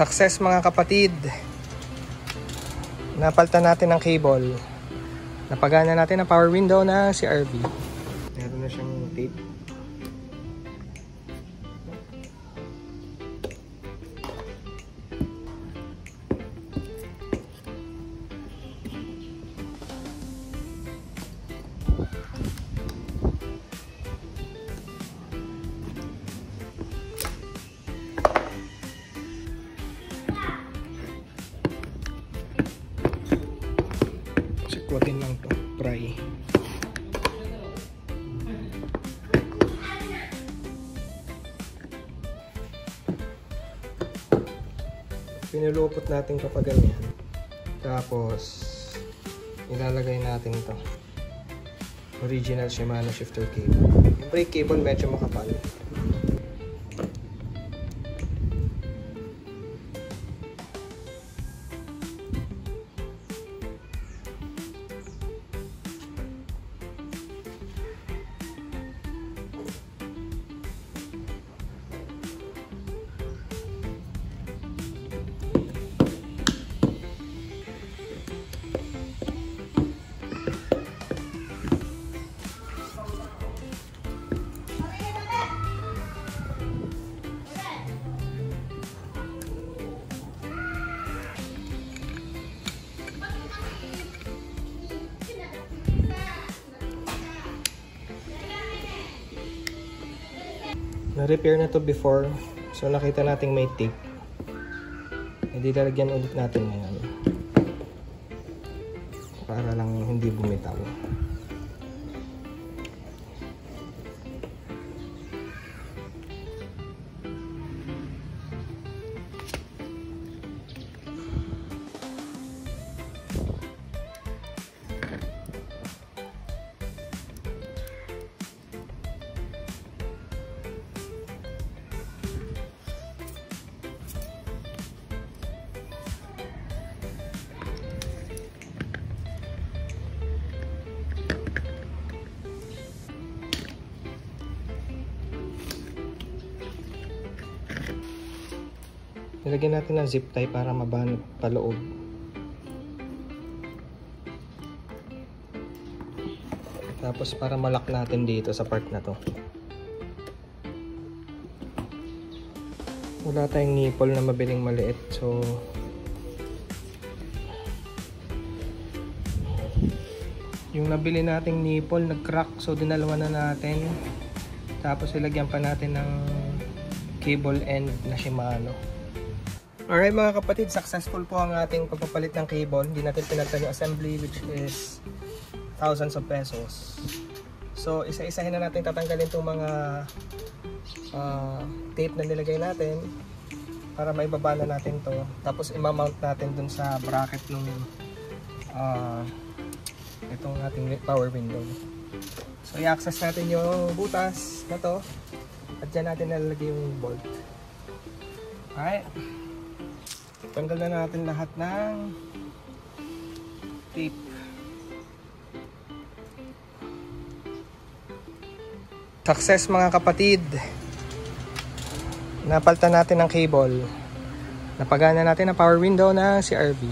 Success mga kapatid. Napalitan natin ang cable. Napagana natin ang power window ng CRV. Meron na siyang tape. Sikwatin lang to, pry. Pinulupot natin kapag ganyan. Tapos ilalagay natin to. Original Shimano shifter cable. Yung brake cable medyo makapal. Na-repair na to before, so nakita nating may tape. Hindi lalagyan ulit natin ngayon para lang hindi bumitaw. Nilagyan natin ng zip tie para mabanot paloob. Tapos para malak natin dito sa part na to. Wala tayong nipple na mabiling maliit, so yung nabili nating nipple nag-crack, so dinalawa na natin. Tapos ilagyan pa natin ng cable end na Shimano. Alright mga kapatid, successful po ang ating pagpapalit ng cable. Hindi natin pinalitan yung assembly, which is thousands of pesos. So isa-isahin na natin tatanggalin itong mga tape na nilagay natin para maibaba na natin to. Tapos imamount natin dun sa bracket ng itong ating power window. So i-access natin yung butas na to at dyan natin nalalagay yung bolt. Alright, tanggal na natin lahat ng tape. Success mga kapatid. Napalitan natin ang cable. Napagana natin ang power window ng CRV.